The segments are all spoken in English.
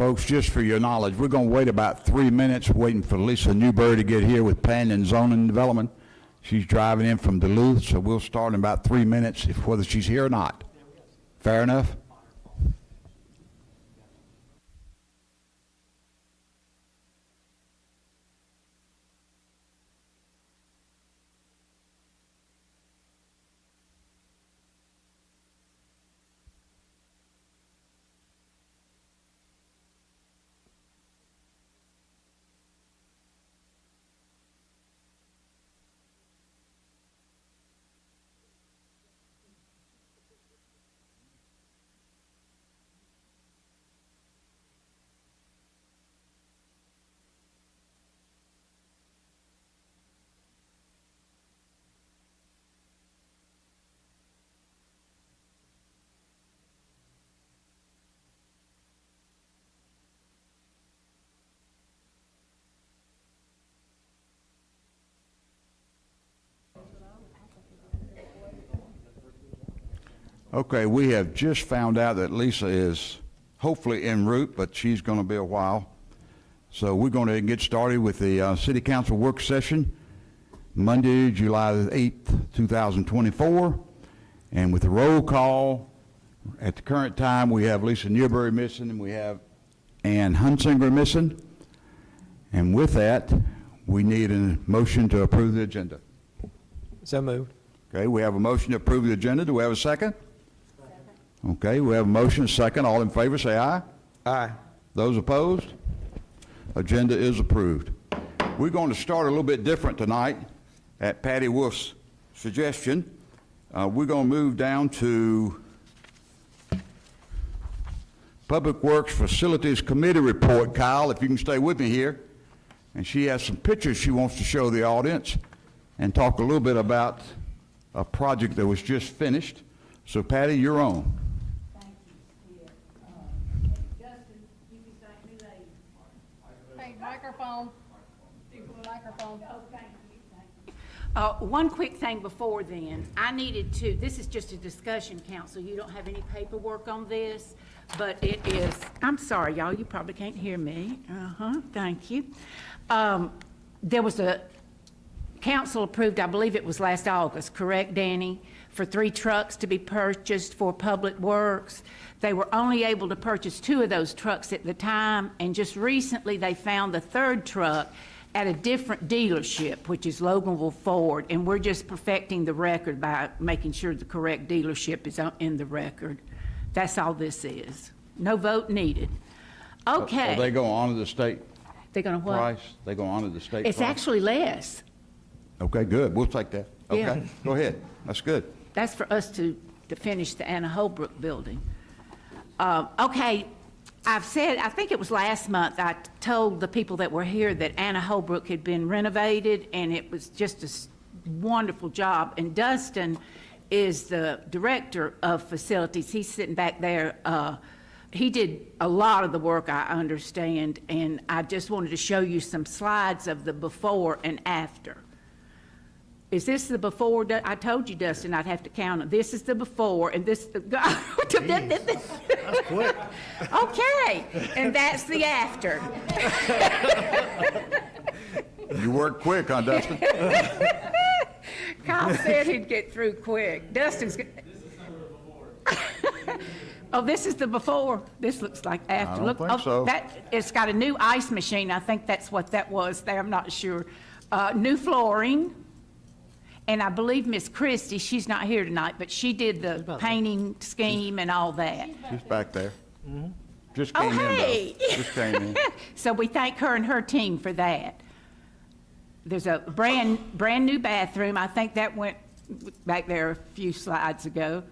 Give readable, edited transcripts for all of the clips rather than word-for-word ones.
Folks, just for your knowledge, we're going to wait about 3 minutes waiting for Lisa Newberry to get here with Planning and Zoning Development. She's driving in from Duluth, so we'll start in about 3 minutes, whether she's here or not. Fair enough? Okay, we have just found out that Lisa is hopefully en route, but she's going to be a while. So we're going to get started with the City Council work session, Monday, July the 8th, 2024. And with the roll call, at the current time, we have Lisa Newberry missing, and we have Ann Hunsinger missing. And with that, we need a motion to approve the agenda. So moved. Okay, we have a motion to approve the agenda. Do we have a second? Okay, we have a motion, second. All in favor, say aye. Aye. Those opposed? Agenda is approved. We're going to start a little bit different tonight at Patty Wolf's suggestion. We're going to move down to Public Works Facilities Committee report. Kyle, if you can stay with me here. And she has some pictures she wants to show the audience and talk a little bit about a project that was just finished. So Patty, you're on. Microphone. Microphone. One quick thing before then. I needed to, this is just a discussion, council. You don't have any paperwork on this, but it is, I'm sorry, y'all, you probably can't hear me. Thank you. There was a, council approved, I believe it was last August, correct, Danny? For 3 trucks to be purchased for Public Works. They were only able to purchase 2 of those trucks at the time, and just recently they found the 3rd truck at a different dealership, which is Loganville Ford, and we're just perfecting the record by making sure the correct dealership is in the record. That's all this is. No vote needed. Okay. Are they going to honor the state They're going to what? price? They're going to honor the state It's price? actually less. Okay, good. We'll take that. Okay, Yeah. Go ahead. That's good. That's for us to finish the Anna Holbrook building. Okay, I've said, I think it was last month, I told the people that were here that Anna Holbrook had been renovated, and it was just a wonderful job. And Dustin is the director of facilities. He's sitting back there. He did a lot of the work, I understand, and I just wanted to show you some slides of the before and after. Is this the before? I told you, Dustin, I'd have to count them. This is the before, and this. That's quick. Okay, and that's the after. You work quick, huh, Dustin? Kyle said he'd get through quick. Dustin's. Oh, this is the before. This looks like after. I don't think so. It's got a new ice machine. I think that's what that was there. I'm not sure. New flooring. And I believe Miss Christie, she's not here tonight, but she did the painting scheme and all that. She's back there. Just Oh, came in, hey. though. Just came in. So we thank her and her team for that. There's a brand new bathroom. I think that went back there a few slides ago.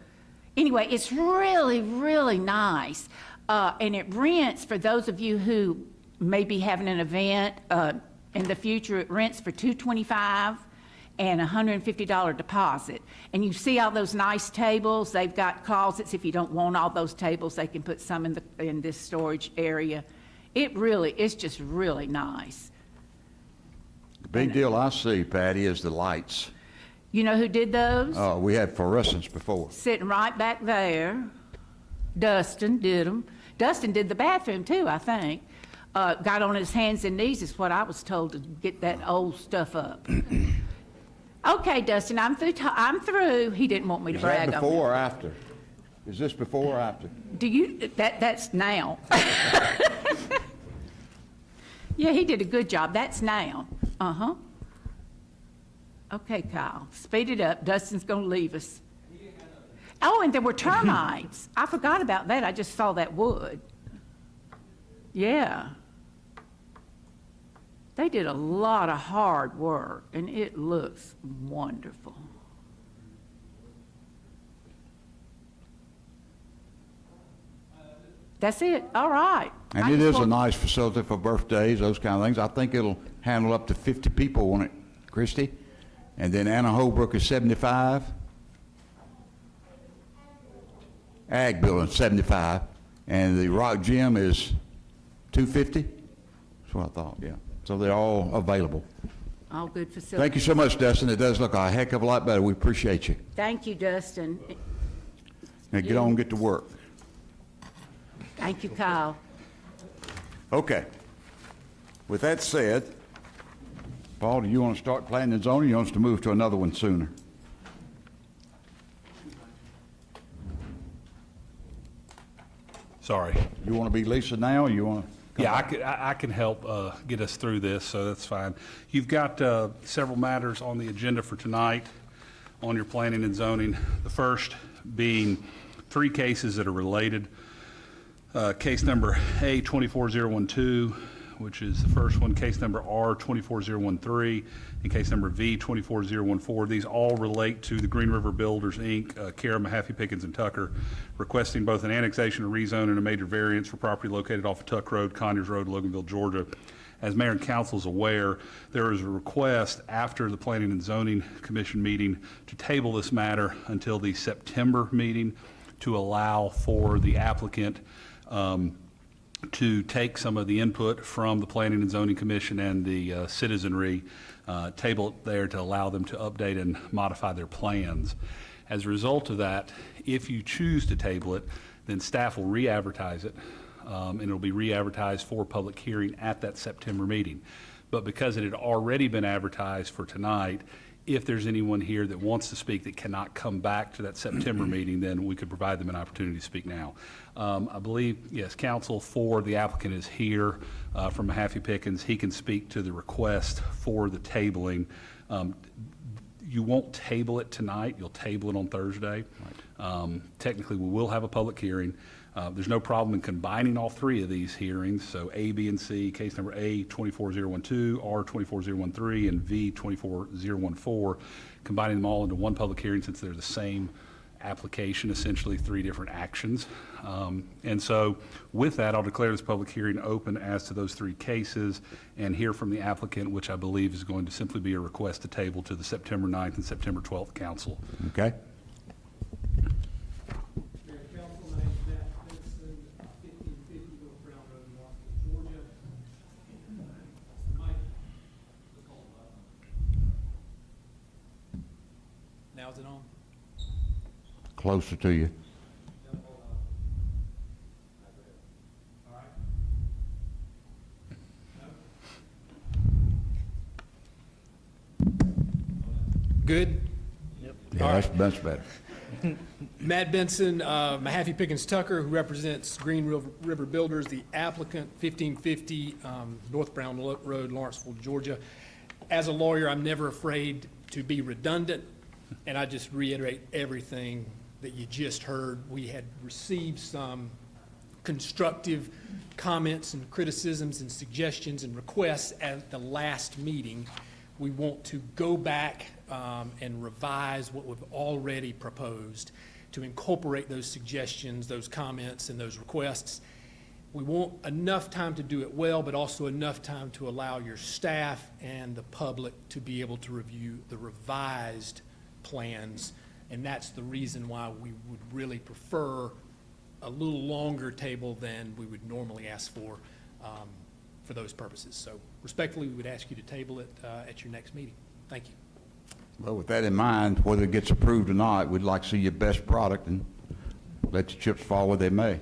Anyway, it's really, really nice. And it rents, for those of you who may be having an event in the future, it rents for $225 and $150 deposit. And you see all those nice tables. They've got closets. If you don't want all those tables, they can put some in this storage area. It's just really nice. The big deal I see, Patty, is the lights. You know who did those? We had fluorescents before. Sitting right back there. Dustin did them. Dustin did the bathroom too, I think. Got on his hands and knees is what I was told to get that old stuff up. Okay, Dustin, I'm through. He didn't want me to Is that brag on before or after? Is this before or after? Do you, that's now. Yeah, he did a good job. That's now. Uh-huh. Okay, Kyle, speed it up. Dustin's gonna leave us. Oh, and there were termites. I forgot about that. I just saw that wood. Yeah. They did a lot of hard work, and it looks wonderful. That's it. All right. And I it just is a want- nice facility for birthdays, those kind of things. I think it'll handle up to 50 people, won't it, Christie? And then Anna Holbrook is 75. Ag building 75. And the Rock Gym is 250? That's what I thought, yeah. So they're all available. All good facilities. Thank you so much, Dustin. It does look a heck of a lot better. We appreciate you. Thank you, Dustin. Now get on and get to work. Thank you, Kyle. Okay. With that said, Paul, do you want to start planning and zoning, or you want us to move to another one sooner? Sorry. You want to be Lisa now, or you want to? Yeah, I can help get us through this, so that's fine. You've got several matters on the agenda for tonight on your planning and zoning. The first being 3 cases that are related. Case number A24012, which is the first one, case number R24013, and case number V24014. These all relate to the Green River Builders, Inc., Kara, Mahaffey, Pickens, and Tucker, requesting both an annexation, a rezone, and a major variance for property located off of Tuck Road, Conyers Road, Loganville, Georgia. As Mayor and Council is aware, there is a request after the Planning and Zoning Commission meeting to table this matter until the September meeting to allow for the applicant to take some of the input from the Planning and Zoning Commission and the citizenry, table it there to allow them to update and modify their plans. As a result of that, if you choose to table it, then staff will re-advertise it, and it'll be re-advertised for public hearing at that September meeting. But because it had already been advertised for tonight, if there's anyone here that wants to speak that cannot come back to that September meeting, then we could provide them an opportunity to speak now. I believe, yes, counsel for the applicant is here from Mahaffey Pickens. He can speak to the request for the tabling. You won't table it tonight. You'll table it on Thursday. Technically, we will have a public hearing. There's no problem in combining all 3 of these hearings, so A, B, and C, case number A 24012, R 24013, and V 24014, combining them all into one public hearing since they're the same application, essentially 3 different actions. And so with that, I'll declare this public hearing open as to those 3 cases and hear from the applicant, which I believe is going to simply be a request to table to the September 9th and September 12th council. Okay? Mayor and Council, my name is Matt Benson, 1550 North Brown Road, Lawrenceville, Georgia. Mike. Now is it on? Closer to you. All right. Good? Yeah, that's better. Matt Benson, Mahaffey Pickens Tucker, who represents Green River Builders, the applicant, 1550 North Brown Road, Lawrenceville, Georgia. As a lawyer, I'm never afraid to be redundant, and I just reiterate everything that you just heard. We had received some constructive comments and criticisms and suggestions and requests at the last meeting. We want to go back and revise what we've already proposed to incorporate those suggestions, those comments, and those requests. We want enough time to do it well, but also enough time to allow your staff and the public to be able to review the revised plans. And that's the reason why we would really prefer a little longer table than we would normally ask for those purposes. So respectfully, we would ask you to table it at your next meeting. Thank you. Well, with that in mind, whether it gets approved or not, we'd like to see your best product and let the chips fall where they may.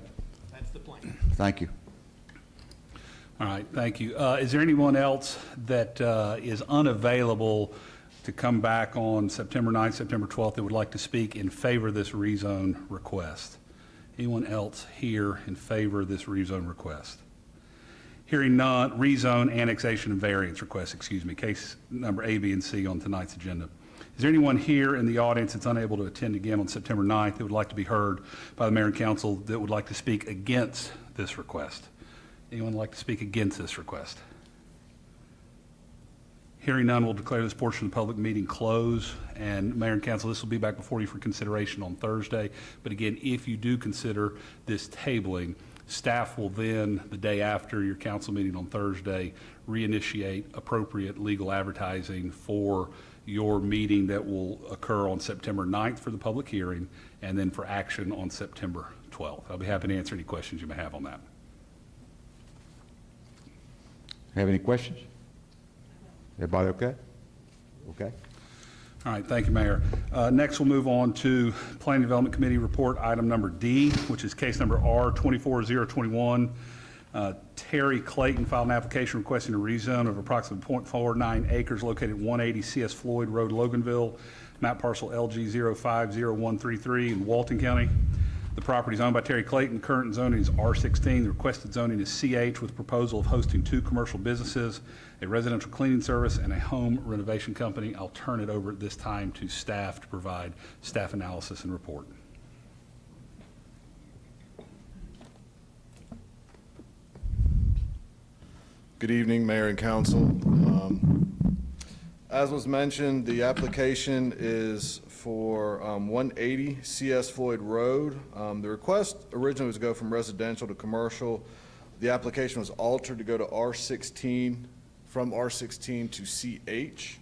That's the plan. Thank you. All right, thank you. Is there anyone else that is unavailable to come back on September 9th, September 12th that would like to speak in favor of this rezone request? Anyone else here in favor of this rezone request? Hearing none, rezone, annexation, and variance request, case number A, B, and C on tonight's agenda. Is there anyone here in the audience that's unable to attend again on September 9th that would like to be heard by the mayor and council that would like to speak against this request? Anyone like to speak against this request? Hearing none, we'll declare this portion of the public meeting closed. And Mayor and Council, this will be back before you for consideration on Thursday. But again, if you do consider this tabling, staff will then, the day after your council meeting on Thursday, reinitiate appropriate legal advertising for your meeting that will occur on September 9th for the public hearing, and then for action on September 12th. I'll be happy to answer any questions you may have on that. Have any questions? Everybody okay? Okay. All right, thank you, Mayor. Next, we'll move on to Planning Development Committee report, item number D, which is case number R-24021. Terry Clayton filed an application requesting a rezone of approximately 0.49 acres located at 180 C.S. Floyd Road, Loganville, map parcel LG 050133 in Walton County. The property is owned by Terry Clayton. Current zoning is R16. The requested zoning is CH with proposal of hosting 2 commercial businesses, a residential cleaning service, and a home renovation company. I'll turn it over at this time to staff to provide staff analysis and report. Good evening, Mayor and Council. As was mentioned, the application is for 180 CS Floyd Road. The request originally was to go from residential to commercial. The application was altered to go to R16, from R16 to CH.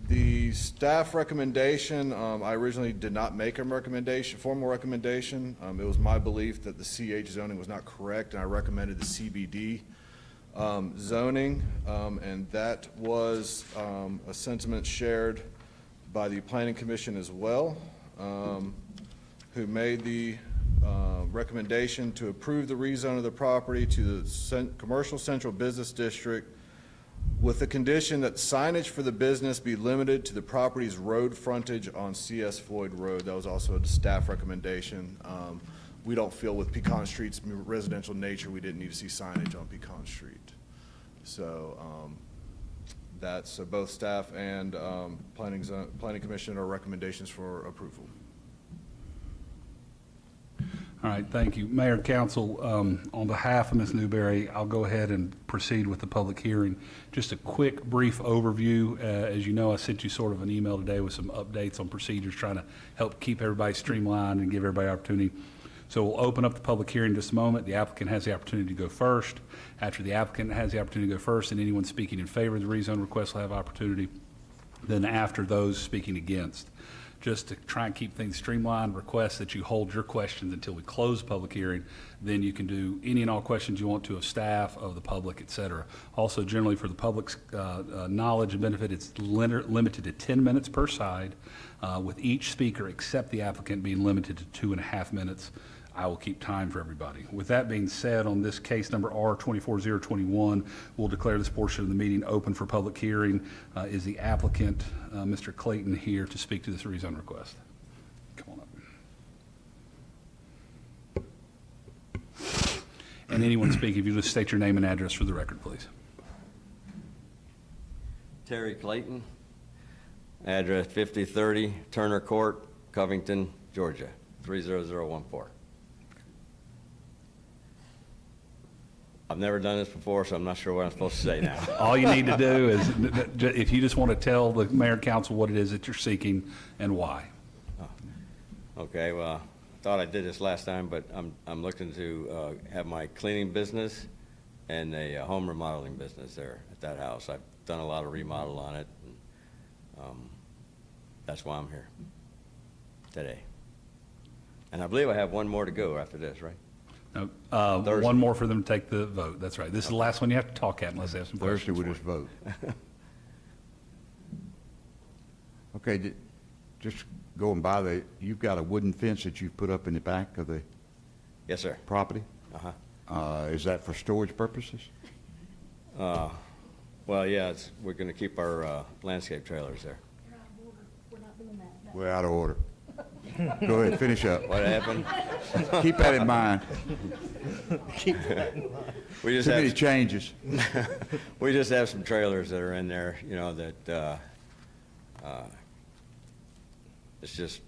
The staff recommendation, I originally did not make a recommendation, formal recommendation. It was my belief that the CH zoning was not correct, and I recommended the CBD zoning, and that was a sentiment shared by the Planning Commission as well, who made the recommendation to approve the rezone of the property to the Commercial Central Business District with the condition that signage for the business be limited to the property's road frontage on C.S. Floyd Road. That was also a staff recommendation. We don't feel with Pecan Street's residential nature, we didn't need to see signage on Pecan Street. So that's both staff and Planning Commission are recommendations for approval. All right, thank you. Mayor and Council, on behalf of Ms. Newberry, I'll go ahead and proceed with the public hearing. Just a quick, brief overview. As you know, I sent you sort of an email today with some updates on procedures, trying to help keep everybody streamlined and give everybody opportunity. So we'll open up the public hearing in just a moment. The applicant has the opportunity to go first. After the applicant has the opportunity to go first, and anyone speaking in favor of the rezone request will have opportunity. Then after those speaking against. Just to try and keep things streamlined, request that you hold your questions until we close the public hearing. Then you can do any and all questions you want to of staff, of the public, et cetera. Also, generally for the public's knowledge and benefit, it's limited to 10 minutes per side, with each speaker except the applicant being limited to 2.5 minutes. I will keep time for everybody. With that being said, on this case number R-24021, we'll declare this portion of the meeting open for public hearing. Is the applicant, Mr. Clayton, here to speak to this rezone request? Come on up. And anyone speaking, if you just state your name and address for the record, please. Terry Clayton, address 5030 Turner Court, Covington, Georgia, 30014. I've never done this before, so I'm not sure what I'm supposed to say now. All you need to do is, if you just want to tell the mayor and council what it is that you're seeking and why. Okay, well, I thought I did this last time, but I'm looking to have my cleaning business and a home remodeling business there at that house. I've done a lot of remodel on it, and that's why I'm here today. And I believe I have one more to go after this, right? No, one more for them to take the vote. That's right. This is the last one you have to talk at unless they have some Thursday, questions. we just vote. Okay, just going by you've got a wooden fence that you've put up in the back of the Yes, sir. property? Uh-huh. Is that for storage purposes? Well, yeah, we're gonna keep our landscape trailers there. We're not doing that. We're out of order. Go ahead, finish up. What happened? Keep that in mind. We just Too many have, changes. we just have some trailers that are in there, you know, that, it's just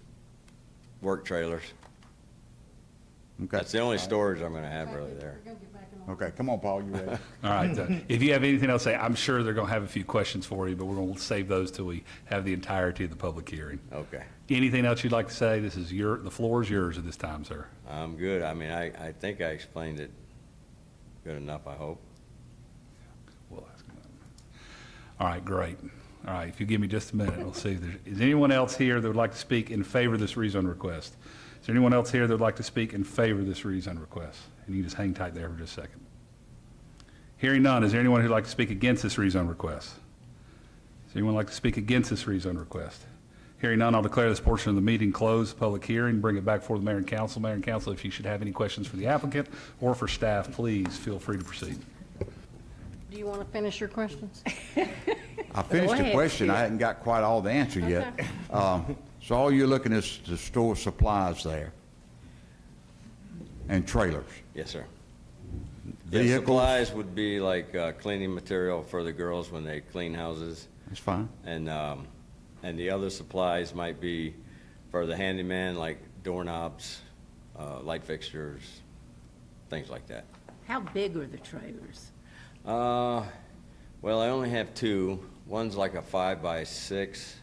work trailers. Okay. That's the only storage I'm gonna have really there. We're gonna get back in line. Okay, come on, Paul, you ready? All right, if you have anything else to say, I'm sure they're going to have a few questions for you, but we're going to save those till we have the entirety of the public hearing. Okay. Anything else you'd like to say? The floor is yours at this time, sir. I'm good. I mean, I think I explained it good enough, I hope. We'll ask him that. All right, great. All right, if you give me just a minute, we'll see. Is anyone else here that would like to speak in favor of this rezone request? Is there anyone else here that would like to speak in favor of this rezone request? And you can just hang tight there for just a second. Hearing none, is there anyone who'd like to speak against this rezone request? Does anyone like to speak against this rezone request? Hearing none, I'll declare this portion of the meeting closed, public hearing, bring it back before the mayor and council. Mayor and council, if you should have any questions for the applicant or for staff, please feel free to proceed. Do you want to finish your questions? I finished the ahead, question, I Skip. hadn't got quite all the answer yet. So all you're looking is to store supplies there and trailers. Yes, sir. The Vehicles? supplies would be like cleaning material for the girls when they clean houses. That's fine. And the other supplies might be for the handyman, like doorknobs, light fixtures, things like that. How big are the trailers? Well, I only have two. One's like a 5x6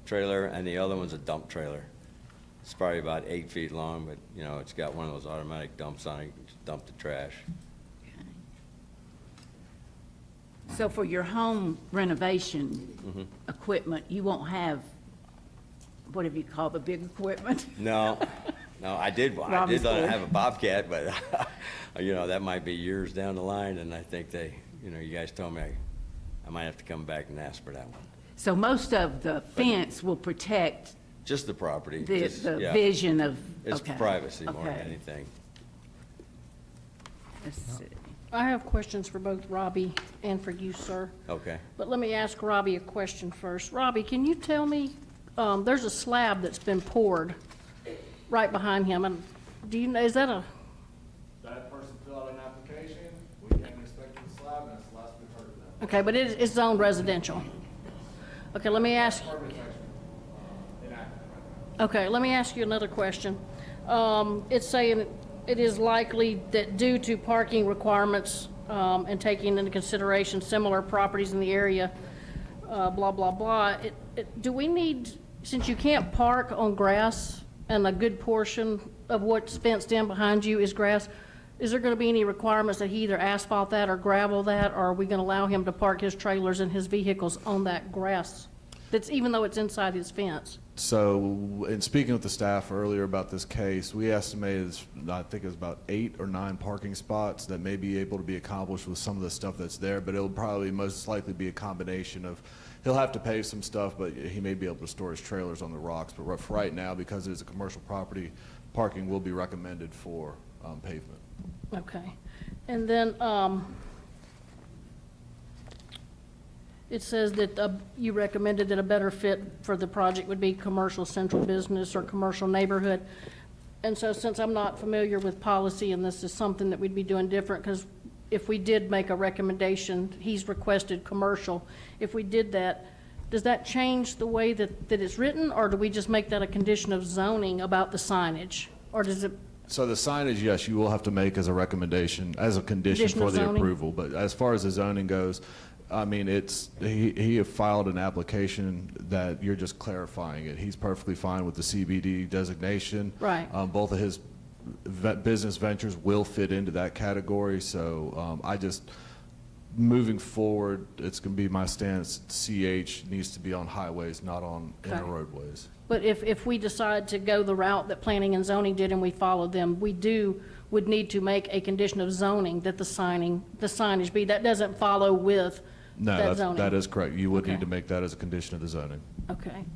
trailer, and the other one's a dump trailer. It's probably about 8 feet long, but, you know, it's got one of those automatic dumps on it. You can just dump the trash. So for your home renovation equipment, you won't have, whatever you call the big equipment? No, I did Robin's boy. have a Bobcat, but, you know, that might be years down the line, and I think you guys told me I might have to come back and ask for that one. So most of the fence will protect Just the property. the just- the yeah. vision of, It's okay. privacy more than Okay. anything. Let's see. I have questions for both Robbie and for you, sir. Okay. But let me ask Robbie a question first. Robbie, can you tell me, there's a slab that's been poured right behind him, and do you know, is that a, That person filled out an application, we came and inspected the slab, and that's the last we've heard of them. okay, but it's zoned residential? Okay, let me ask, okay, let me ask you another question. It's saying it is likely that due to parking requirements, and taking into consideration similar properties in the area, blah, blah, blah, do we need, since you can't park on grass and a good portion of what's fenced in behind you is grass, is there gonna be any requirements that he either asphalt that or gravel that, or are we gonna allow him to park his trailers and his vehicles on that grass? That's even though it's inside his fence? So, in speaking with the staff earlier about this case, we estimated, I think it was about 8 or 9 parking spots that may be able to be accomplished with some of the stuff that's there, but it'll probably most likely be a combination of, he'll have to pave some stuff, but he may be able to store his trailers on the rocks. But for right now, because it is a commercial property, parking will be recommended for pavement. Okay. And then, it says that you recommended that a better fit for the project would be commercial central business or commercial neighborhood. And so since I'm not familiar with policy and this is something that we'd be doing different, because if we did make a recommendation, he's requested commercial. If we did that, does that change the way that it's written, or do we just make that a condition of zoning about the signage? Or does it, So the signage, yes, you will have to make as a recommendation, as a condition Condition for of the zoning? approval. But as far as the zoning goes, I mean, he have filed an application that you're just clarifying it. He's perfectly fine with the CBD designation. Right. Both of his business ventures will fit into that category, so moving forward, it's going to be my stance, CH needs to be on highways, not on Okay. inner roadways. but if we decide to go the route that planning and zoning did and we followed them, would need to make a condition of zoning that the signage be. That doesn't follow with No, that that's, zoning? that is correct. You would Okay. need to make that as a condition of the zoning.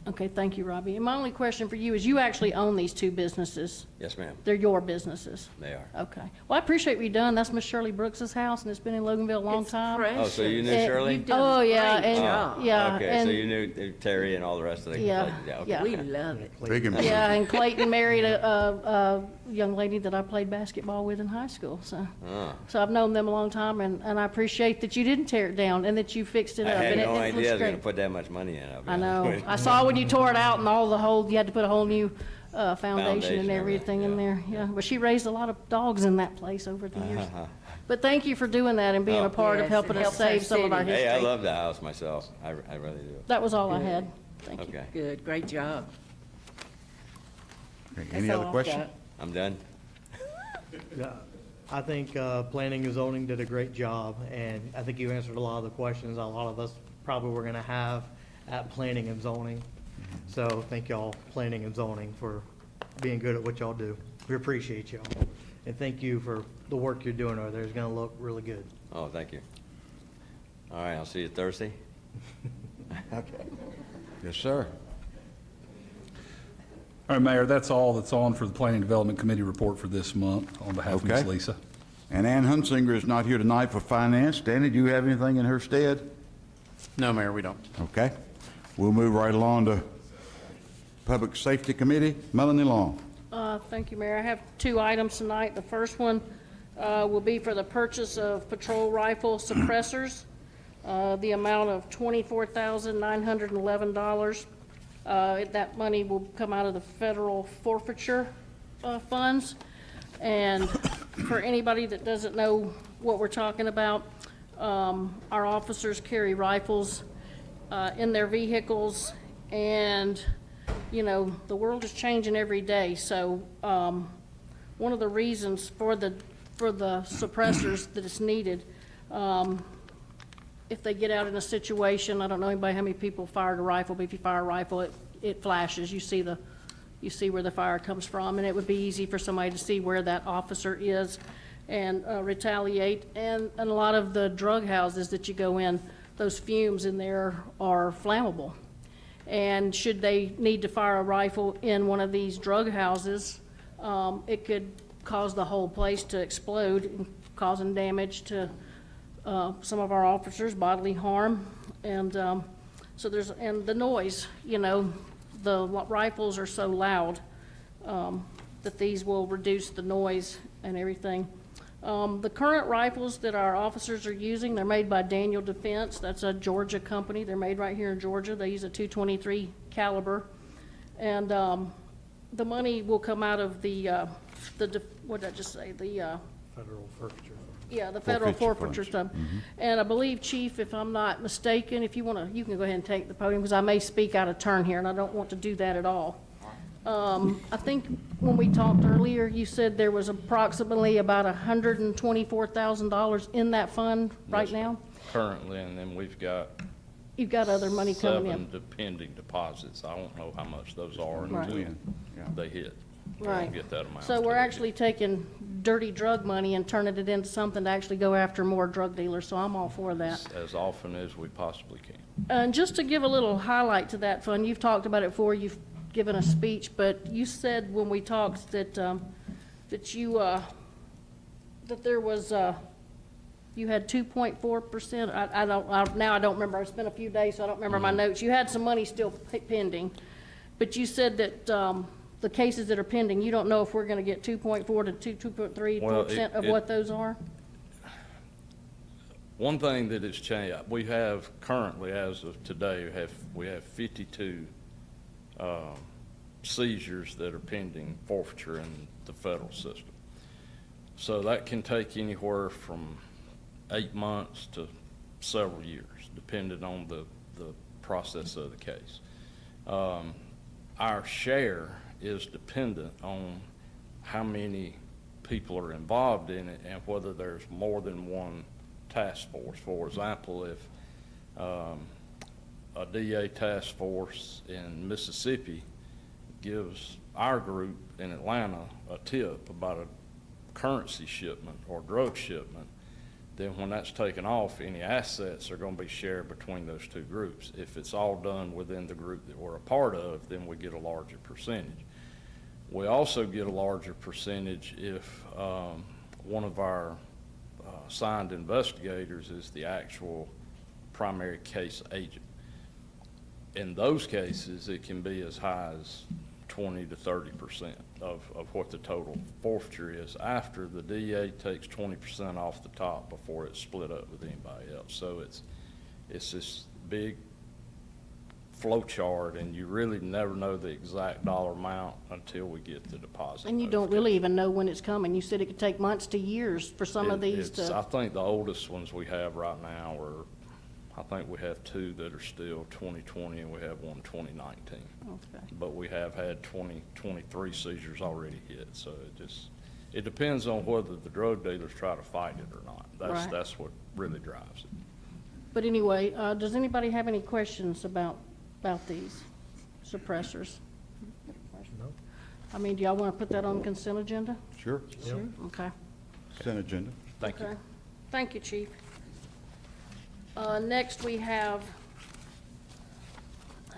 Okay, thank you, Robbie. And my only question for you is, you actually own these two businesses? Yes, ma'am, They're your businesses? they are. Okay. Well, I appreciate what you've done. That's Miss Shirley Brooks's house, and it's been in Loganville a long It's time. precious. Oh, so you knew And Shirley? You've done Oh, a yeah, great and, job. yeah. Okay, so and- you knew Terry and all the rest of the. Yeah, okay. yeah. We love it. Big and Yeah, and Clayton married a young lady that I played basketball with in high school, so. Ah. So I've known them a long time, and I appreciate that you didn't tear it down and that you fixed it I up. had and no it idea I looks was gonna great. put that much money in it. I'll be I honest know. with you. I saw when you tore it out and all the whole, you had to put a whole new foundation Foundation, and everything in there. everything, Yeah, but she raised a lot of dogs in that place over the years. Uh-huh. But thank you for doing that and being a Oh. part of Yes, helping it us helps our save some of our city. history. Hey, I love the house myself. I really do. That was all I had. Thank you. Okay, Good, great job. Okay, any That's other all I've questions? got. I'm done. Yeah, I think planning and zoning did a great job, and I think you answered a lot of the questions a lot of us probably were gonna have at planning and zoning. So thank y'all, planning and zoning, for being good at what y'all do. We appreciate y'all. And thank you for the work you're doing over there. It's gonna look really good. Oh, thank you. All right, I'll see you Thursday. Yes, sir. All right, Mayor, that's all that's on for the Planning and Development Committee report for this month on behalf of Ms. Okay. Lisa. And Ann Hunsinger is not here tonight for finance. Danny, do you have anything in her stead? No, Mayor, we don't. Okay. We'll move right along to Public Safety Committee. Melanie Long. Thank you, Mayor. I have two items tonight. The first one will be for the purchase of patrol rifle suppressors, the amount of $24,911. That money will come out of the federal forfeiture funds. And for anybody that doesn't know what we're talking about, our officers carry rifles in their vehicles, and, you know, the world is changing every day. So one of the reasons for the suppressors that it's needed, if they get out in a situation, I don't know anybody how many people fired a rifle, but if you fire a rifle, it flashes. You see where the fire comes from, and it would be easy for somebody to see where that officer is and retaliate. And a lot of the drug houses that you go in, those fumes in there are flammable. And should they need to fire a rifle in one of these drug houses, it could cause the whole place to explode, causing damage to some of our officers, bodily harm. And so and the noise, you know, the rifles are so loud that these will reduce the noise and everything. The current rifles that our officers are using, they're made by Daniel Defense. That's a Georgia company. They're made right here in Georgia. They use a .223 caliber. And the money will come out of what did I just say? Federal forfeiture. Yeah, the federal forfeiture funds. stuff. And I believe, Chief, if I'm not mistaken, if you want to, you can go ahead and take the podium, because I may speak out of turn here, and I don't want to do that at all. I think when we talked earlier, you said there was approximately about $124,000 in that fund right Yes, ma'am. now? Currently, and then we've got You've got other money coming in? 7 pending deposits. I don't know how much those are Right. until they hit. I Right. don't get that amount. So till we're they actually taking dirty drug money and turning it into something to actually go after more drug dealers, so I'm all for that. get As often as we possibly can. And just to give a little highlight to that fund, you've talked about it before, you've given a speech, but you said when we talked that, that there was, you had 2.4%, now I don't remember, it's been a few days, so I don't remember my notes. You had some money still pending, but you said that, the cases that are pending, you don't know if we're gonna get 2.4 to 2.3% of what those are? One thing that has changed, we have currently, as of today, we have 52 seizures that are pending forfeiture in the federal system. So that can take anywhere from 8 months to several years, depending on the process of the case. Our share is dependent on how many people are involved in it and whether there's more than one task force. For example, if a DA task force in Mississippi gives our group in Atlanta a tip about a currency shipment or drug shipment, then when that's taken off, any assets are gonna be shared between those two groups. If it's all done within the group that we're a part of, then we get a larger percentage. We also get a larger percentage if one of our assigned investigators is the actual primary case agent. In those cases, it can be as high as 20 to 30% of what the total forfeiture is after the DA takes 20% off the top before it's split up with anybody else. So it's this big flow chart, and you really never know the exact dollar amount until we get the deposit. And you don't really even know when it's coming. You said it could take months to years for some of these I to, think the oldest ones we have right now are, I think we have two that are still 2020 and we have one 2019. okay. But we have had 2023 seizures already hit, so it depends on whether the drug dealers try to fight it or not. Right. That's what really drives it. But anyway, does anybody have any questions about these suppressors? No. I mean, do y'all want to put that on the consent agenda? Sure. Sure. Okay. Consent agenda. Thank you. Okay. Thank you, Chief. Next, we have,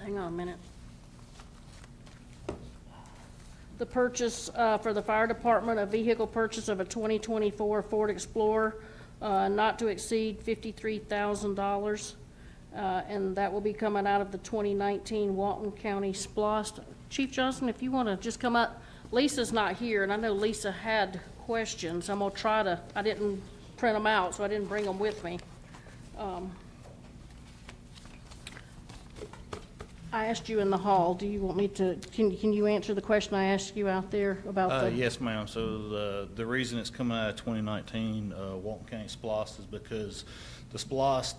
hang on a minute. The purchase for the fire department, a vehicle purchase of a 2024 Ford Explorer, not to exceed $53,000. And that will be coming out of the 2019 Walton County SPLOST. Chief Johnson, if you want to just come up. Lisa's not here, and I know Lisa had questions. I'm going to try to, I didn't print them out, so I didn't bring them with me. I asked you in the hall, do you want me to, can you answer the question I asked you out there about the? Yes, ma'am. So the reason it's coming out of 2019 Walton County SPLOST is because the SPLOST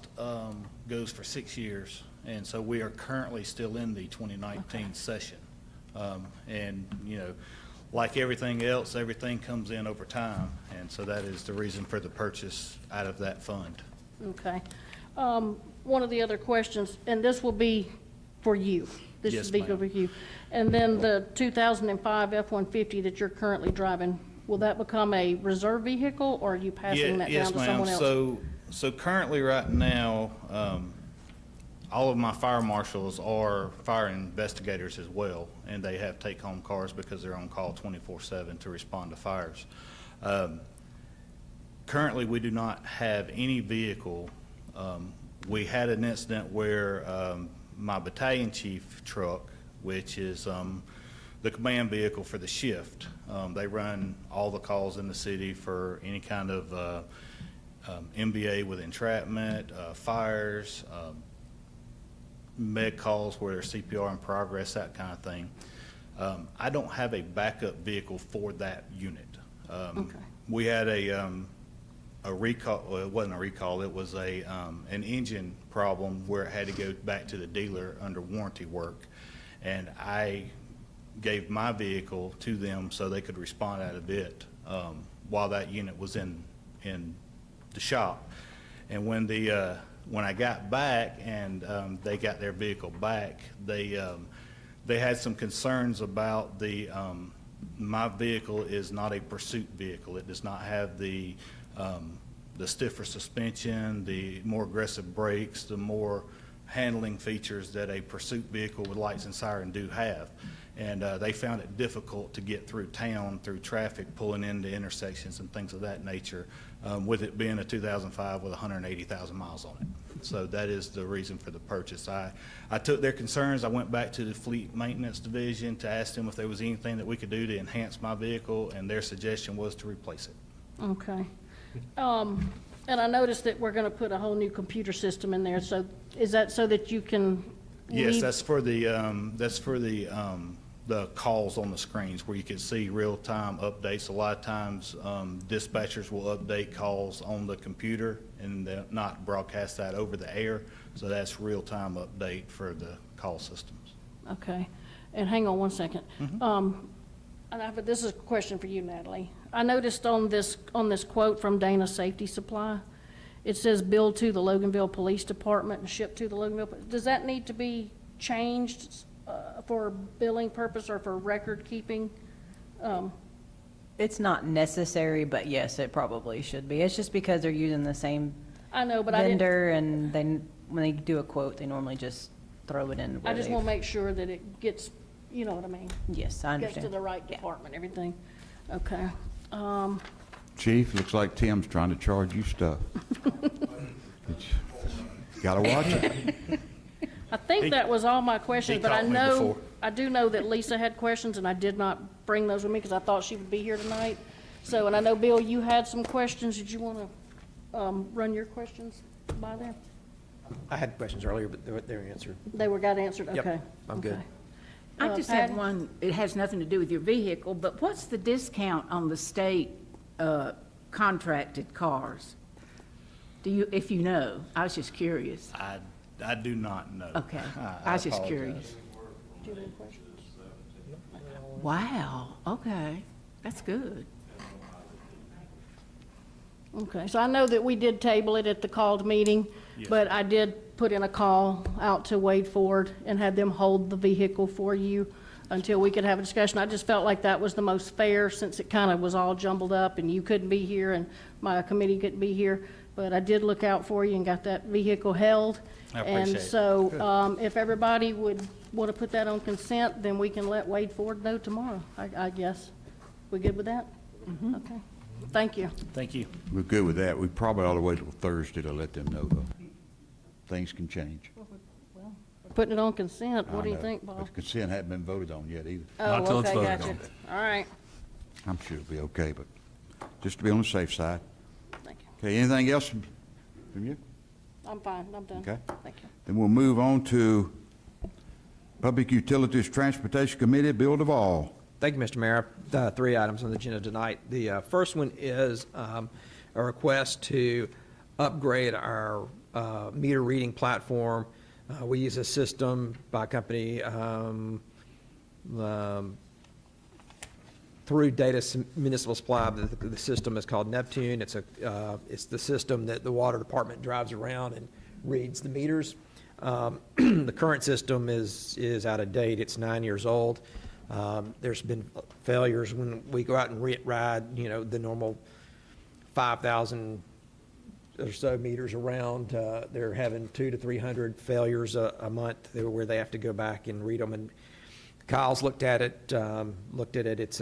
goes for 6 years, and so we are currently still in the 2019 session. And, you know, like everything else, everything comes in over time, and so that is the reason for the purchase out of that fund. Okay. One of the other questions, and this will be for you. This Yes, will be ma'am. for you. And then the 2005 F-150 that you're currently driving, will that become a reserve vehicle, or are you passing that down to someone else? Yes, ma'am. So currently, right now, all of my fire marshals are fire investigators as well, and they have take-home cars because they're on call 24/7 to respond to fires. Currently, we do not have any vehicle. We had an incident where my battalion chief truck, which is the command vehicle for the shift, they run all the calls in the city for any kind of MBA with entrapment, fires, med calls where there's CPR in progress, that kind of thing. I don't have a backup vehicle for that unit. Okay. We had a recall, well, it wasn't a recall, it was an engine problem where it had to go back to the dealer under warranty work. And I gave my vehicle to them so they could respond out of it while that unit was in the shop. And when I got back and they got their vehicle back, they had some concerns about my vehicle is not a pursuit vehicle. It does not have the stiffer suspension, the more aggressive brakes, the more handling features that a pursuit vehicle with lights and siren do have. And they found it difficult to get through town, through traffic, pulling into intersections and things of that nature, with it being a 2005 with 180,000 miles on it. So that is the reason for the purchase. I took their concerns. I went back to the fleet maintenance division to ask them if there was anything that we could do to enhance my vehicle, and their suggestion was to replace it. Okay. And I noticed that we're going to put a whole new computer system in there, so is that so that you can Yes, leave- that's for the calls on the screens where you can see real-time updates. A lot of times, dispatchers will update calls on the computer and they'll not broadcast that over the air. So that's real-time update for the call systems. Okay. And hang on one second. But this is a question for you, Natalie. I noticed on this quote from Dana Safety Supply, it says billed to the Loganville Police Department and shipped to the Loganville. Does that need to be changed for billing purpose or for record keeping? It's not necessary, but yes, it probably should be. It's just because they're using the same I know, but I didn't, vendor, and then when they do a quote, they normally just throw it in. I where just they've- want to make sure that it gets, you know what I mean? Yes, I Gets to understand. the right department, everything. Okay. Chief, looks like Tim's trying to charge you stuff. Gotta watch it. I think that was all my questions, he but I caught me know, before. I do know that Lisa had questions, and I did not bring those with me because I thought she would be here tonight. So, and I know, Bill, you had some questions. Did you want to run your questions by them? I had questions earlier, but they're answered. They got answered? Yep, Okay. I'm good. Okay. I just have Patty? one, it has nothing to do with your vehicle, but what's the discount on the state contracted cars? Do you, if you know? I was just curious. I do not know. Okay, I I was just apologize. curious. Do you have any questions? Wow, okay, that's good. Okay, so I know that we did table it at the called meeting, but I did put in a call out to Wade Ford and had them hold the vehicle for you until we could have a discussion. I just felt like that was the most fair, since it kind of was all jumbled up and you couldn't be here and my committee couldn't be here. But I did look out for you and got that vehicle held. I appreciate And it. so, if everybody would want to put that on consent, then we can let Wade Ford know tomorrow, I guess. We good with that? Okay, thank you. Thank you. We're good with that. We probably ought to wait till Thursday to let them know, though. Things can change. Putting it on consent, what I do you know, think, but Bob? the consent hadn't been voted on yet either. Not till Oh, it's okay, voted gotcha. on. All right, I'm sure it'll be okay, but just to be on the safe side. thank you. Okay, anything else from you? I'm fine, I'm done. Okay. Thank you. Then we'll move on to Public Utilities Transportation Committee, Bill Duvall. Thank you, Mr. Mayor. 3 items on the agenda tonight. The first one is a request to upgrade our meter reading platform. We use a system by a company through Data Municipal Supply. The system is called Neptune. It's the system that the water department drives around and reads the meters. The current system is out of date. It's 9 years old. There's been failures when we go out and ride, the normal 5,000 or so meters around. They're having 200 to 300 failures a month where they have to go back and read them. And Kyle's looked at it. It's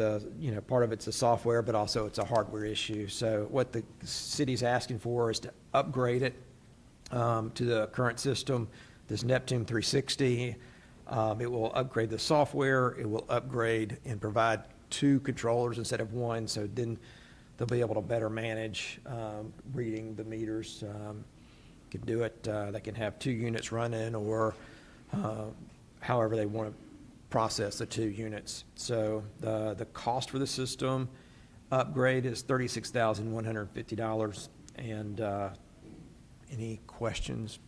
part of it's a software, but also it's a hardware issue. So what the city's asking for is to upgrade it to the current system, this Neptune 360. It will upgrade the software. It will upgrade and provide 2 controllers instead of 1. So then they'll be able to better manage reading the meters. Can do it. They can have 2 units running, or however they want to process the 2 units. So the cost for the system upgrade is $36,150. And any questions?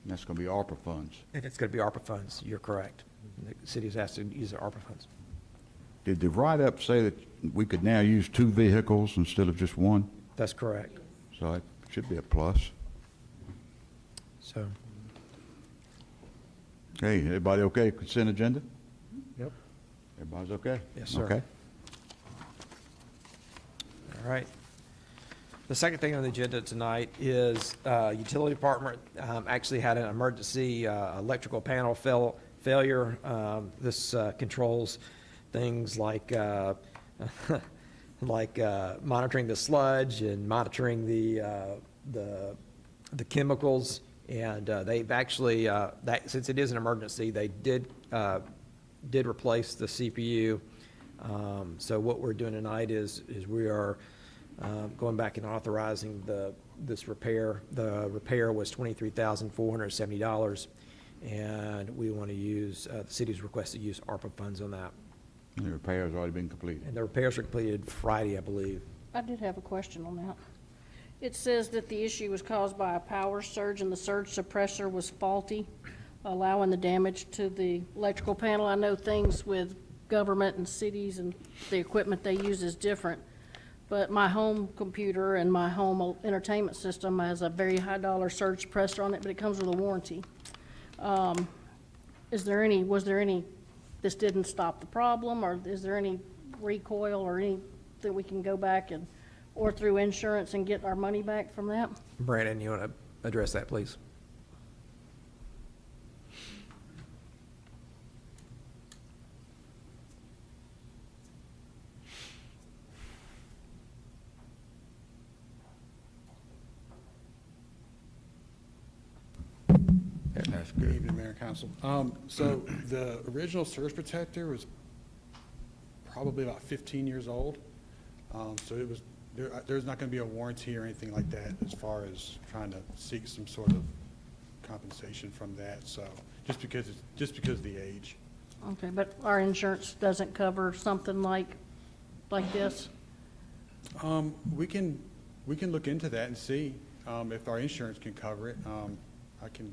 And that's going to be ARPA funds. And it's going to be ARPA funds. You're correct. The city's asked to use the ARPA funds. Did the write-up say that we could now use 2 vehicles instead of just 1? That's correct. So it should be a plus. So, Okay, everybody okay, consent agenda? yep. Everybody's okay? Yes, sir. Okay. All right. The second thing on the agenda tonight is utility department actually had an emergency electrical panel failure. This controls things like monitoring the sludge and monitoring the chemicals. And they've actually since it is an emergency, they did replace the CPU. So what we're doing tonight is we are going back and authorizing this repair. The repair was $23,470, and we want to use, the city's requested to use ARPA funds on that. And the repair's already been completed. And the repairs were completed Friday, I believe. I did have a question on that. It says that the issue was caused by a power surge and the surge suppressor was faulty, allowing the damage to the electrical panel. I know things with government and cities and the equipment they use is different, but my home computer and my home entertainment system has a very high dollar surge suppressor on it, but it comes with a warranty. Was there any this didn't stop the problem, or is there any recoil or any that we can go back and, or through insurance and get our money back from that? Brandon, you want to address that, please? That's Good good. evening, Mayor and Council. So the original surge protector was probably about 15 years old. So it was, there's not going to be a warranty or anything like that as far as trying to seek some sort of compensation from that. So just because of the age. Okay, but our insurance doesn't cover something like this? We can look into that and see if our insurance can cover it. I can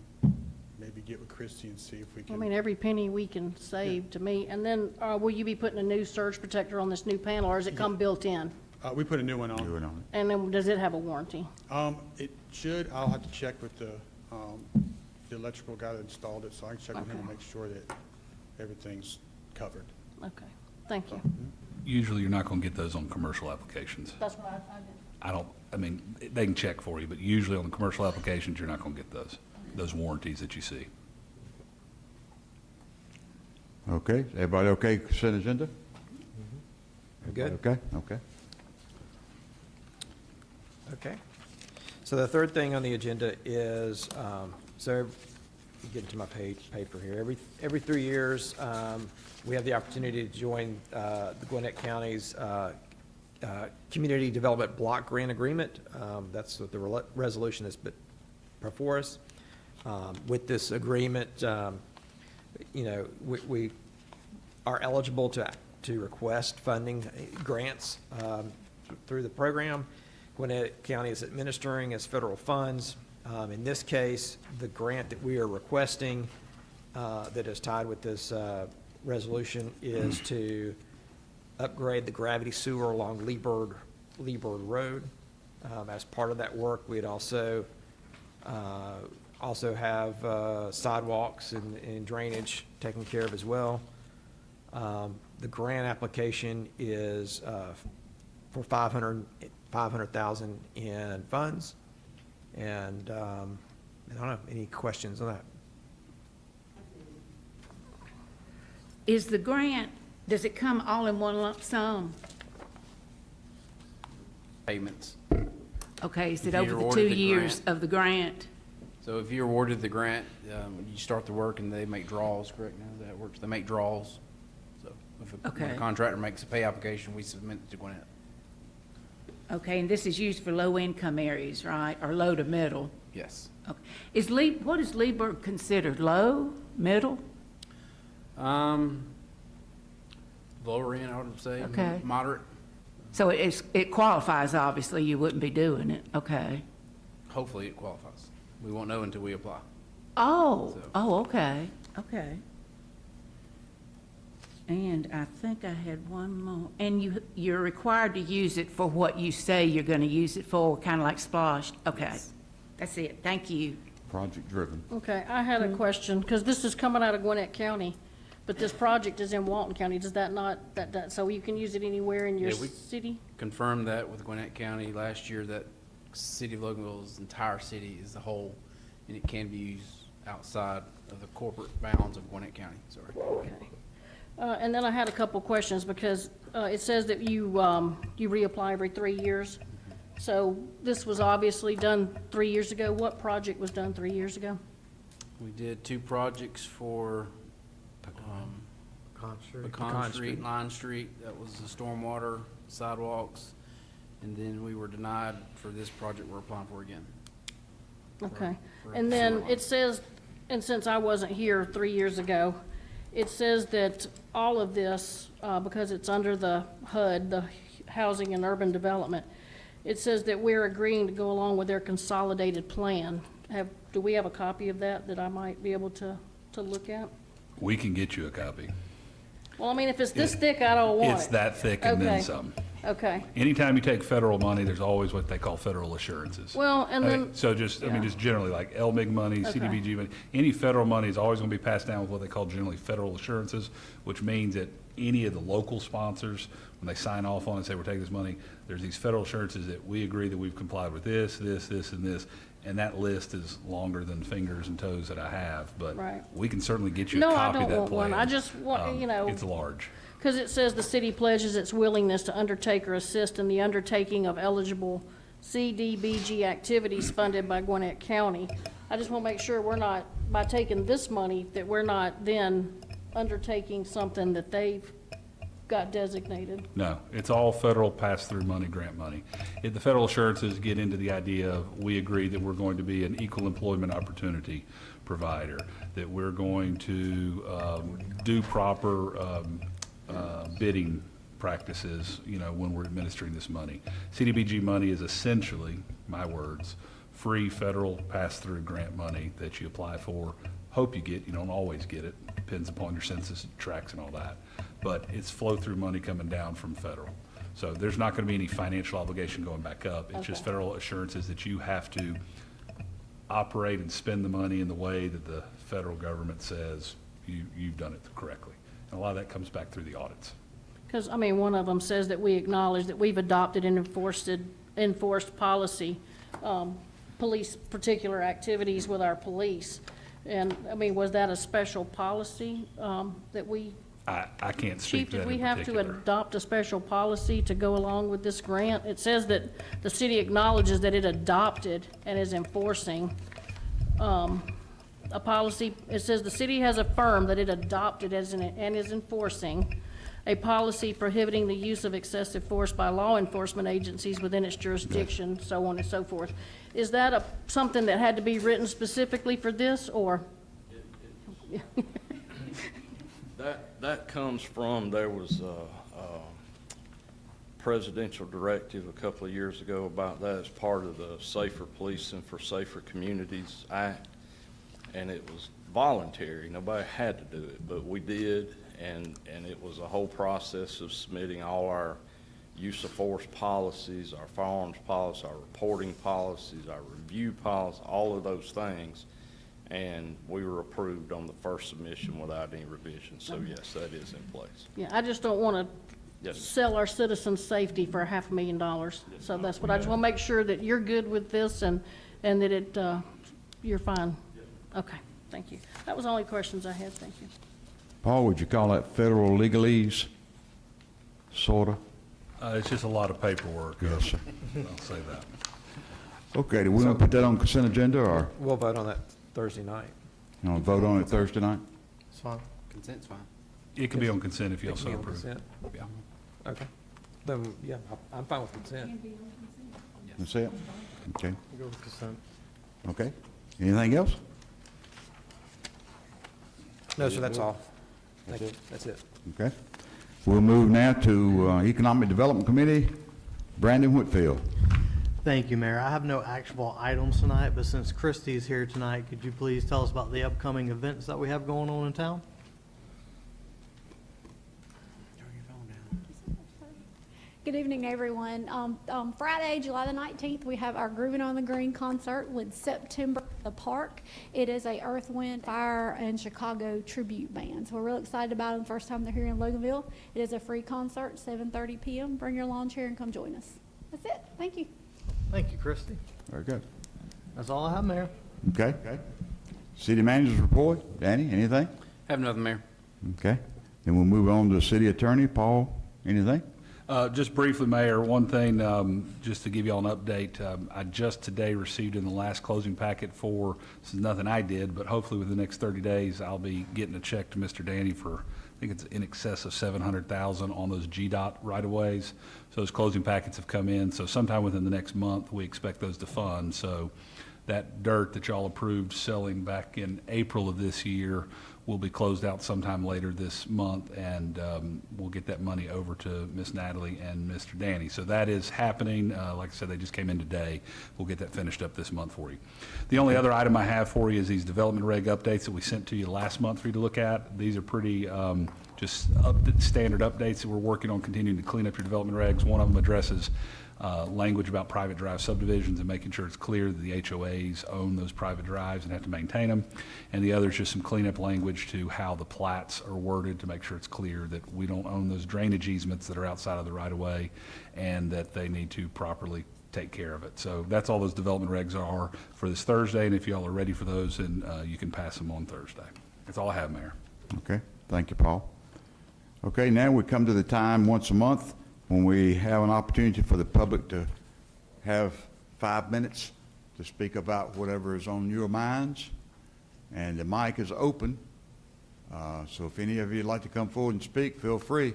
maybe get with Christie and see if we I can. mean, every penny we can save to me. And then, will you be putting a new surge protector on this new panel, or does it come built in? We put a new one on. Do it on it. And then, does it have a warranty? It should, I'll have to check with the electrical guy that installed it, so I can check with him and make sure that everything's covered. Okay, thank you. Usually, you're not going to get those on commercial applications. That's what I did. I mean, they can check for you, but usually on the commercial applications, you're not going to get those warranties that you see. Okay, everybody okay, consent agenda? Good? Okay, okay. Okay. So the third thing on the agenda is, so get into my paper here. Every 3 years, we have the opportunity to join the Gwinnett County's Community Development Block Grant Agreement. That's what the resolution is before us. With this agreement, we are eligible to request funding grants through the program. Gwinnett County is administering as federal funds. In this case, the grant that we are requesting that is tied with this resolution is to upgrade the gravity sewer along Leebird Road. As part of that work, we'd also have sidewalks and drainage taken care of as well. The grant application is for $500,000 in funds. And I don't know, any questions on that? Is the grant, does it come all in one lump sum? Payments. Okay, is If it you're over the 2 awarded the years grant. of the grant? So if you're awarded the grant, you start the work and they make draws, correct now, that works? They make draws. So if when Okay. a contractor makes a pay application, we submit it to Gwinnett. Okay, and this is used for low-income areas, right, or low to middle? Yes. Okay. What is Leeburg considered, low, middle? Lower end, I would say. Okay. Moderate. So it qualifies, obviously, you wouldn't be doing it, okay. Hopefully it qualifies. We won't know until we apply. Oh, So- okay, okay. And I think I had one more, and you're required to use it for what you say you're gonna use it for, kind of like Splosh? Okay, Yes. that's it, thank you. Project driven. Okay, I had a question, because this is coming out of Gwinnett County, but this project is in Walton County. Does that not, so you can use it anywhere in your Yeah, we- city? Confirmed that with Gwinnett County last year, that City of Loganville's entire city is the whole, and it can be used outside of the corporate bounds of Gwinnett County, sorry. Okay. And then I had a couple questions, because it says that you reapply every 3 years. So this was obviously done 3 years ago. What project was done 3 years ago? We did 2 projects for, Pecan Street, Line Street, that was the stormwater sidewalks. And then we were denied for this project we're applying for again. Okay. for And then sewer. it says, and since I wasn't here 3 years ago, it says that all of this, because it's under the HUD, the Housing and Urban Development, it says that we're agreeing to go along with their consolidated plan. Do we have a copy of that I might be able to look at? We can get you a copy. Well, I mean, if it's this thick, I don't want it. It's that thick and then Okay. some. Okay. Anytime you take federal money, there's always what they call federal assurances. Well, and then. So just, I mean, just generally, like LMIG money, Okay. CDBG money, any federal money is always going to be passed down with what they call generally federal assurances, which means that any of the local sponsors, when they sign off on it and say, we're taking this money, there's these federal assurances that we agree that we've complied with this, this, this, and this. And that list is longer than fingers and toes that I have, but Right. we can certainly get you a No, I copy of don't that want one. plan. I just want, you know. It's large. Because it says the city pledges its willingness to undertake or assist in the undertaking of eligible CDBG activities funded by Gwinnett County. I just want to make sure we're not, by taking this money, that we're not then undertaking something that they've got designated. No, it's all federal pass-through money, grant money. The federal assurances get into the idea of, we agree that we're going to be an equal employment opportunity provider, that we're going to do proper bidding practices, you know, when we're administering this money. CDBG money is essentially, my words, free federal pass-through grant money that you apply for. Hope you get, you don't always get it, depends upon your census tracts and all that. But it's flow-through money coming down from federal. So there's not going to be any financial obligation going back up. It's just Okay. federal assurances that you have to operate and spend the money in the way that the federal government says you've done it correctly. And a lot of that comes back through the audits. Because, I mean, one of them says that we acknowledge that we've adopted and enforced policy, police particular activities with our police. And, I mean, was that a special policy that we, I can't speak Chief, to did that we in have to particular. adopt a special policy to go along with this grant? It says that the city acknowledges that it adopted and is enforcing a policy. It says the city has affirmed that it adopted and is enforcing a policy prohibiting the use of excessive force by law enforcement agencies within its jurisdiction, so on and so forth. Is that something that had to be written specifically for this, or? That comes from, there was a presidential directive a couple of years ago about that as part of the Safer Policing for Safer Communities Act, and it was voluntary. Nobody had to do it, but we did, and it was a whole process of submitting all our use of force policies, our firearms policy, our reporting policies, our review policy, all of those things. And we were approved on the first submission without any revisions. So yes, that is in place. Yeah, I just don't want to Yes. sell our citizens' safety for $500,000. So that's what, I just want to make sure that you're good with this and that it, you're fine. Okay, thank you. That was the only questions I had, thank you. Paul, would you call that federal legalese? Sorta? It's just a lot of paperwork. Yes, sir. I'll say that. Okay, do we want to put that on consent agenda, or We'll vote on that Thursday night. you want to vote on it Thursday night? It's fine. Consent's fine. It can be on consent if you It can also be on approve. consent. Yeah. Okay. Then, yeah, I'm fine with consent. That's it? Okay, Go with consent. okay. Anything else? No, sir, that's all. Thank you. That's it. Okay. We'll move now to Economic Development Committee. Brandon Whitfield. Thank you, Mayor. I have no actual items tonight, but since Christie's here tonight, could you please tell us about the upcoming events that we have going on in town? Turn your phone down. Good evening, everyone. Friday, July the 19th, we have our Groovin' on the Green concert with September at the Park. It is a Earth, Wind, Fire, and Chicago tribute band. So we're real excited about them. First time they're here in Loganville. It is a free concert, 7:30 p.m. Bring your lawn chair and come join us. That's it. Thank you. Thank you, Christie. Very good. That's all I have, Mayor. Okay. City Manager's report. Danny, anything? Have nothing, Mayor. Okay. Then we'll move on to City Attorney. Paul, anything? Just briefly, Mayor, one thing, just to give you all an update, I just today received in the last closing packet for, this is nothing I did, but hopefully within the next 30 days, I'll be getting a check to Mr. Danny for, I think it's in excess of $700,000 on those GDOT right-of-ways. So those closing packets have come in, so sometime within the next month, we expect those to fund. So that dirt that y'all approved selling back in April of this year will be closed out sometime later this month, and we'll get that money over to Miss Natalie and Mr. Danny. So that is happening. Like I said, they just came in today. We'll get that finished up this month for you. The only other item I have for you is these development reg updates that we sent to you last month for you to look at. These are pretty just standard updates that we're working on, continuing to clean up your development regs. One of them addresses language about private drive subdivisions and making sure it's clear that the HOAs own those private drives and have to maintain them. And the other is just some cleanup language to how the plats are worded to make sure it's clear that we don't own those drainage easements that are outside of the right-of-way and that they need to properly take care of it. So that's all those development regs are for this Thursday, and if y'all are ready for those, then you can pass them on Thursday. That's all I have, Mayor. Okay, thank you, Paul. Okay, now we come to the time once a month when we have an opportunity for the public to have 5 minutes to speak about whatever is on your minds. And the mic is open, so if any of you would like to come forward and speak, feel free.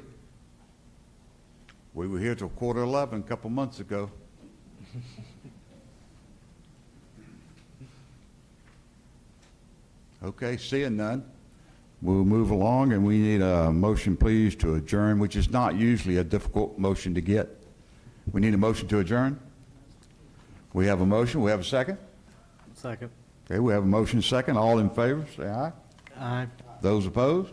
We were here till 11:15 a couple months ago. Okay, seeing none, we'll move along, and we need a motion, please, to adjourn, which is not usually a difficult motion to get. We need a motion to adjourn. We have a motion. We have a second? Second. Okay, we have a motion second. All in favor, say aye. Aye. Those opposed?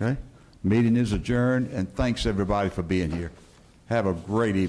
Okay, meeting is adjourned, and thanks, everybody, for being here. Have a great evening.